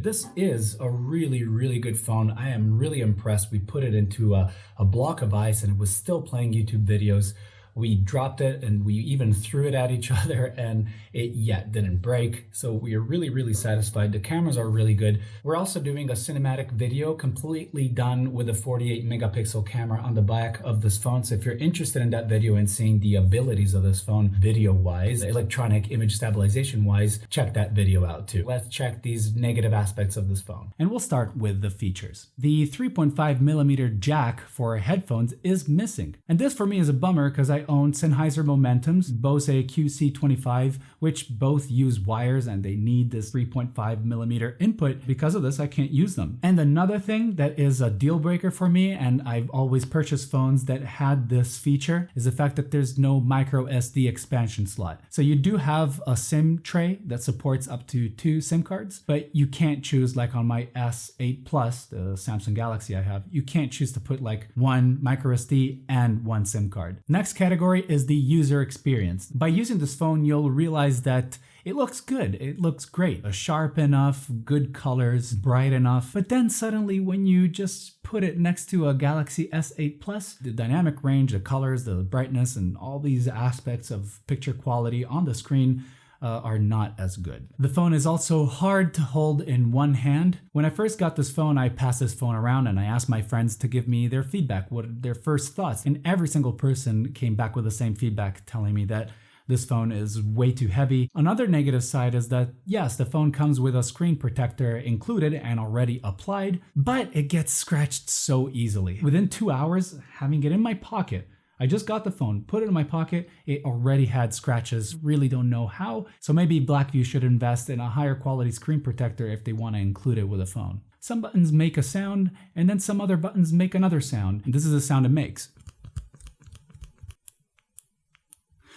This is a really good phone. I am really impressed. We put it into a block of ice and it was still playing YouTube videos. We dropped it and we even threw it at each other and it yet didn't break. So we are really satisfied. The cameras are really good. We're also doing a cinematic video completely done with a 48 megapixel camera on the back of this phone. So if you're interested in that video and seeing the abilities of this phone video-wise, electronic image stabilization-wise, check that video out too. Let's check these negative aspects of this phone. And we'll start with the features. The 3.5 millimeter jack for headphones is missing. And this for me is a bummer because I own Sennheiser Momentum's Bose QC25, which both use wires and they need this 3.5 millimeter input. Because of this, I can't use them. And another thing that is a deal breaker for me, and I've always purchased phones that had this feature, is the fact that there's no micro SD expansion slot. So you do have a SIM tray that supports up to 2 SIM cards, but you can't choose, like on my S8 Plus, the Samsung Galaxy I have, you can't choose to put like one micro SD and one SIM card. Next category is the user experience. By using this phone, you'll realize that it looks good. It looks great. Sharp enough, good colors, bright enough. But then suddenly when you just put it next to a Galaxy S8 Plus, the dynamic range, the colors, the brightness, and all these aspects of picture quality on the screen are not as good. The phone is also hard to hold in one hand. When I first got this phone, I passed this phone around and I asked my friends to give me their feedback, what their first thoughts. And every single person came back with the same feedback, telling me that this phone is way too heavy. Another negative side is that, yes, the phone comes with a screen protector included and already applied, but it gets scratched so easily. Within 2 hours, having it in my pocket, I just got the phone, put it in my pocket, it already had scratches, really don't know how. So maybe BlackView should invest in a higher quality screen protector if they want to include it with a phone. Some buttons make a sound, and then some other buttons make another sound, and this is the sound it makes.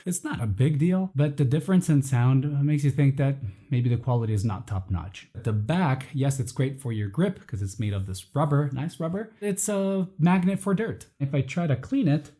It's not a big deal, but the difference in sound makes you think that maybe the quality is not top notch. The back, yes, it's great for your grip because it's made of this rubber, nice rubber. It's a magnet for dirt. If I try to clean it,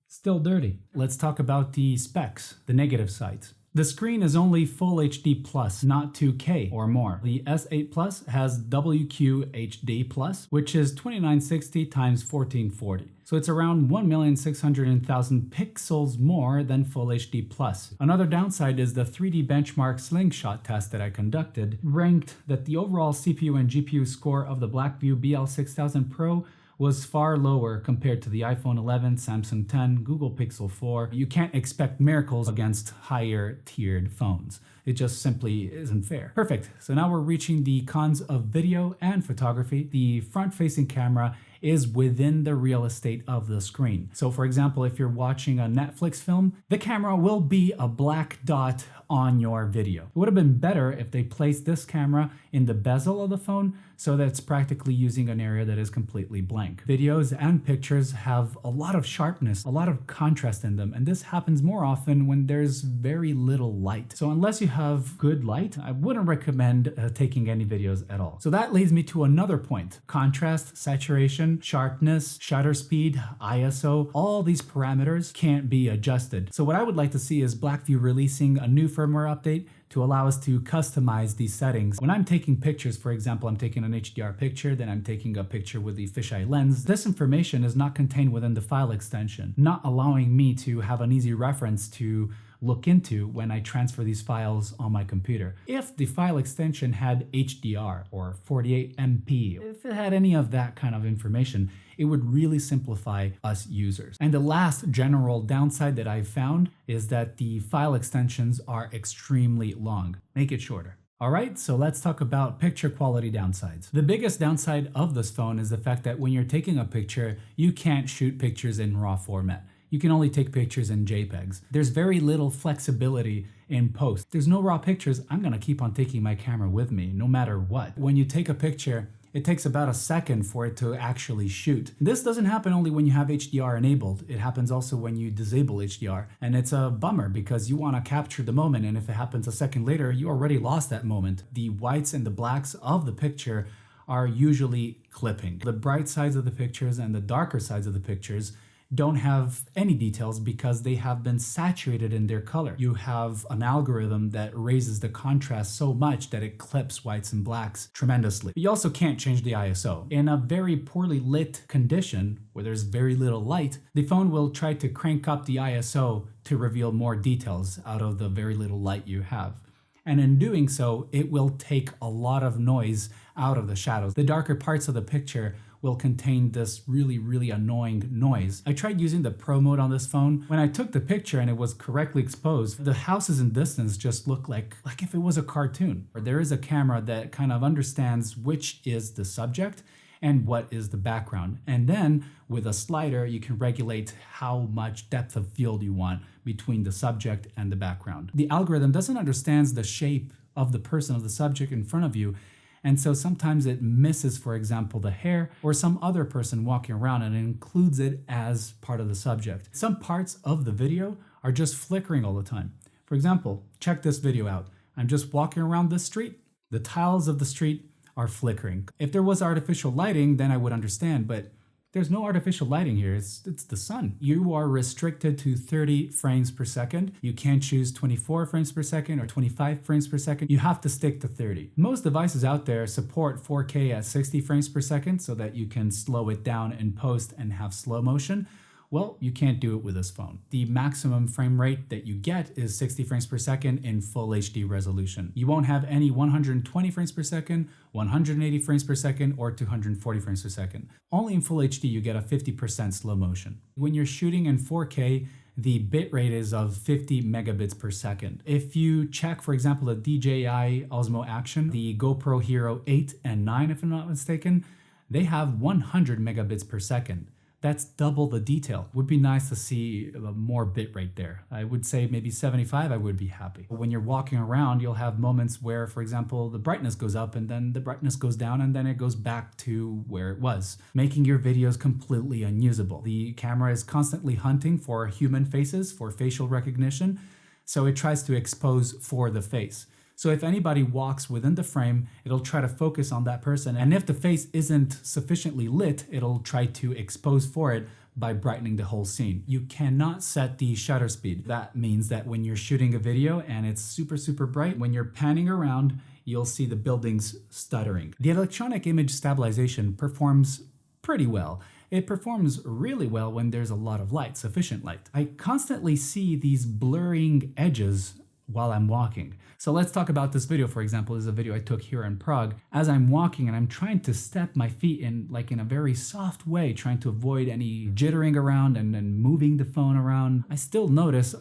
still dirty. Let's talk about the specs, the negative sides. The screen is only Full HD Plus, not 2K or more. The S8 Plus has WQHD Plus, which is 2960 x 1440. So it's around 1,600,000 pixels more than Full HD Plus. Another downside is the 3D benchmark slingshot test that I conducted ranked that the overall CPU and GPU score of the BlackView BL6000 PRO was far lower compared to the iPhone 11, Samsung 10, Google Pixel 4. You can't expect miracles against higher tiered phones. It just simply isn't fair. Perfect. So now we're reaching the cons of video and photography. The front-facing camera is within the real estate of the screen. So for example, if you're watching a Netflix film, the camera will be a black dot on your video. It would have been better if they placed this camera in the bezel of the phone so that it's practically using an area that is completely blank. Videos and pictures have a lot of sharpness, a lot of contrast in them, and this happens more often when there's very little light. So unless you have good light, I wouldn't recommend taking any videos at all. So that leads me to another point. Contrast, saturation, sharpness, shutter speed, ISO, all these parameters can't be adjusted. So what I would like to see is BlackView releasing a new firmware update to allow us to customize these settings. When I'm taking pictures, for example, I'm taking an HDR picture, then I'm taking a picture with the fisheye lens. This information is not contained within the file extension, not allowing me to have an easy reference to look into when I transfer these files on my computer. If the file extension had HDR or 48MP, if it had any of that kind of information, it would really simplify us users. And the last general downside that I've found is that the file extensions are extremely long. Make it shorter. Alright, so let's talk about picture quality downsides. The biggest downside of this phone is the fact that when you're taking a picture, you can't shoot pictures in RAW format. You can only take pictures in JPEGs. There's very little flexibility in post. There's no raw pictures. I'm gonna keep on taking my camera with me no matter what. When you take a picture, it takes about a second for it to actually shoot. This doesn't happen only when you have HDR enabled. It happens also when you disable HDR. And it's a bummer because you want to capture the moment, and if it happens a second later, you already lost that moment. The whites and the blacks of the picture are usually clipping. The bright sides of the pictures and the darker sides of the pictures don't have any details because they have been saturated in their color. You have an algorithm that raises the contrast so much that it clips whites and blacks tremendously. But you also can't change the ISO. In a very poorly lit condition, where there's very little light, the phone will try to crank up the ISO to reveal more details out of the very little light you have. And in doing so, it will take a lot of noise out of the shadows. The darker parts of the picture will contain this really annoying noise. I tried using the Pro mode on this phone. When I took the picture and it was correctly exposed, the houses in distance just look like if it was a cartoon. Or there is a camera that kind of understands which is the subject and what is the background. And then with a slider, you can regulate how much depth of field you want between the subject and the background. The algorithm doesn't understand the shape of the person, of the subject in front of you. And so sometimes it misses, for example, the hair or some other person walking around, and it includes it as part of the subject. Some parts of the video are just flickering all the time. For example, check this video out. I'm just walking around this street. The tiles of the street are flickering. If there was artificial lighting, then I would understand, but there's no artificial lighting here. It's the sun. You are restricted to 30 frames per second. You can't choose 24 frames per second or 25 frames per second. You have to stick to 30. Most devices out there support 4K at 60 frames per second so that you can slow it down in post and have slow motion. Well, you can't do it with this phone. The maximum frame rate that you get is 60 frames per second in full HD resolution. You won't have any 120 frames per second, 180 frames per second, or 240 frames per second. Only in full HD you get a 50% slow motion. When you're shooting in 4K, the bitrate is of 50 megabits per second. If you check, for example, the DJI Osmo Action, the GoPro Hero 8 and 9, if I'm not mistaken, they have 100 megabits per second. That's double the detail. Would be nice to see more bitrate there. I would say maybe 75, I would be happy. When you're walking around, you'll have moments where, for example, the brightness goes up and then the brightness goes down and then it goes back to where it was, making your videos completely unusable. The camera is constantly hunting for human faces, for facial recognition, so it tries to expose for the face. So if anybody walks within the frame, it'll try to focus on that person. And if the face isn't sufficiently lit, it'll try to expose for it by brightening the whole scene. You cannot set the shutter speed. That means that when you're shooting a video and it's super bright, when you're panning around, you'll see the buildings stuttering. The electronic image stabilization performs pretty well. It performs really well when there's a lot of light, sufficient light. I constantly see these blurring edges while I'm walking. So let's talk about this video, for example. This is a video I took here in Prague. As I'm walking and I'm trying to step my feet in a very soft way, trying to avoid any jittering around and moving the phone around, I still notice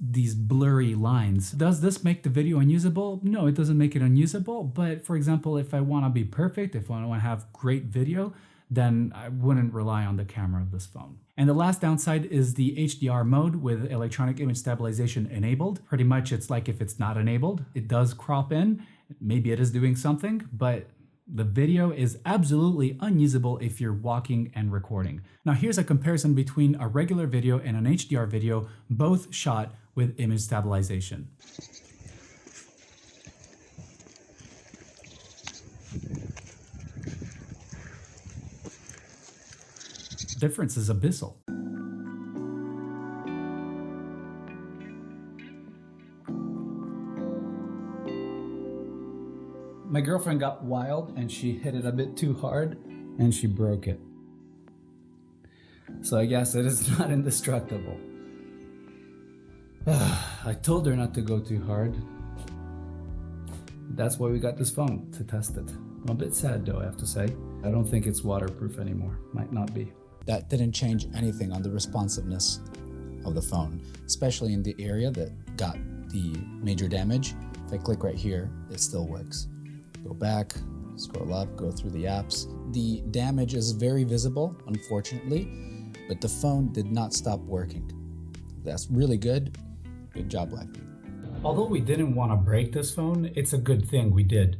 these blurry lines. Does this make the video unusable? No, it doesn't make it unusable. But for example, if I want to be perfect, if I want to have great video, then I wouldn't rely on the camera of this phone. And the last downside is the HDR mode with electronic image stabilization enabled. Pretty much it's like if it's not enabled, it does crop in. Maybe it is doing something, but the video is absolutely unusable if you're walking and recording. Now here's a comparison between a regular video and an HDR video, both shot with image stabilization. Difference is abyssal. My girlfriend got wild and she hit it a bit too hard and she broke it. So I guess it is not indestructible. I told her not to go too hard. That's why we got this phone, to test it. I'm a bit sad though, I have to say. I don't think it's waterproof anymore. Might not be. That didn't change anything on the responsiveness of the phone, especially in the area that got the major damage. If I click right here, it still works. Go back, scroll up, go through the apps. The damage is very visible, unfortunately, but the phone did not stop working. That's really good. Good job, BlackView. Although we didn't want to break this phone, it's a good thing we did.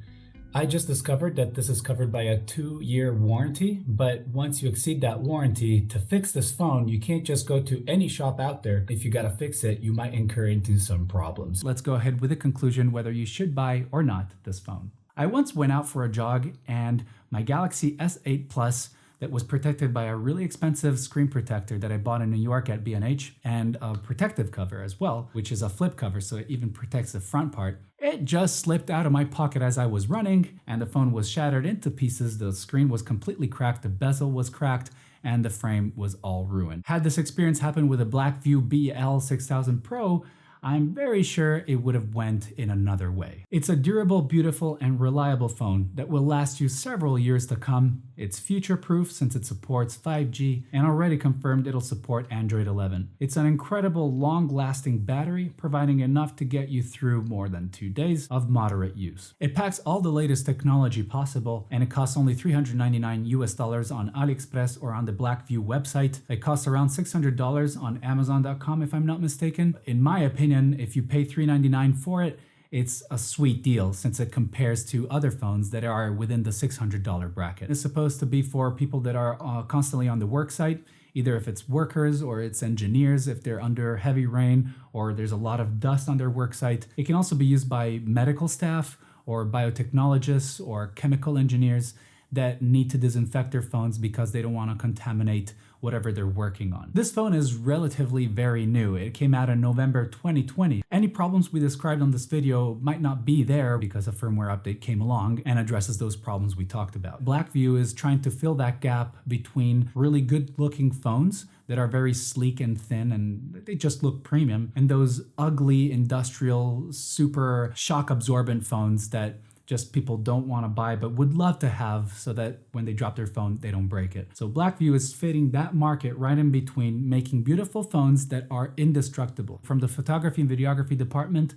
I just discovered that this is covered by a 2-year warranty, but once you exceed that warranty, to fix this phone, you can't just go to any shop out there. If you gotta fix it, you might incur into some problems. Let's go ahead with a conclusion whether you should buy or not this phone. I once went out for a jog and my Galaxy S8 Plus that was protected by a really expensive screen protector that I bought in New York at B&H, and a protective cover as well, which is a flip cover, so it even protects the front part. It just slipped out of my pocket as I was running, and the phone was shattered into pieces. The screen was completely cracked, the bezel was cracked, and the frame was all ruined. Had this experience happen with a BlackView BL6000 PRO, I'm very sure it would have went in another way. It's a durable, beautiful, and reliable phone that will last you several years to come. It's future-proof since it supports 5G and already confirmed it'll support Android 11. It's an incredible, long-lasting battery, providing enough to get you through more than 2 days of moderate use. It packs all the latest technology possible, and it costs only $399 on AliExpress or on the BlackView website. It costs around $600 on Amazon.com if I'm not mistaken. In my opinion, if you pay $399 for it, it's a sweet deal since it compares to other phones that are within the $600 bracket. It's supposed to be for people that are constantly on the work site, either if it's workers or it's engineers, if they're under heavy rain or there's a lot of dust on their work site. It can also be used by medical staff or biotechnologists or chemical engineers that need to disinfect their phones because they don't want to contaminate whatever they're working on. This phone is relatively very new. It came out in November 2020. Any problems we described on this video might not be there because a firmware update came along and addresses those problems we talked about. BlackView is trying to fill that gap between really good looking phones that are very sleek and thin and they just look premium, and those ugly industrial super shock absorbent phones that just people don't want to buy but would love to have so that when they drop their phone, they don't break it. So BlackView is fitting that market right in between, making beautiful phones that are indestructible. From the photography and videography department,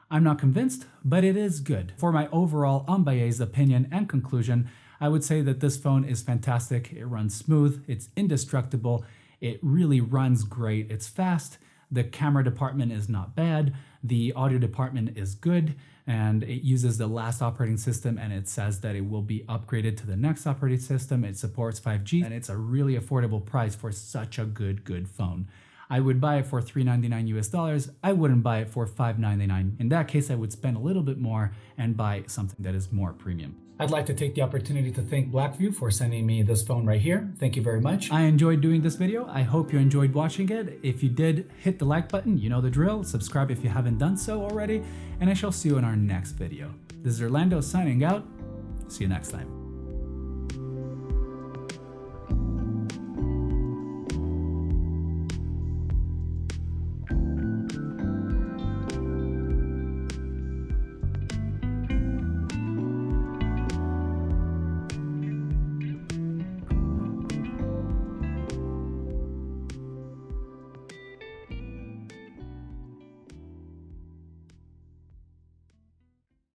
I'm not convinced, but it is good. For my overall unbiased opinion and conclusion, I would say that this phone is fantastic. It runs smooth, it's indestructible, it really runs great, it's fast, the camera department is not bad, the audio department is good, and it uses the last operating system, and it says that it will be upgraded to the next operating system. It supports 5G, and it's a really affordable price for such a good phone. I would buy it for $399 US. I wouldn't buy it for $599. In that case, I would spend a little bit more and buy something that is more premium. I'd like to take the opportunity to thank BlackView for sending me this phone right here. Thank you very much. I enjoyed doing this video. I hope you enjoyed watching it. If you did, hit the like button. You know the drill. Subscribe if you haven't done so already. And I shall see you in our next video. This is Orlando signing out. See you next time.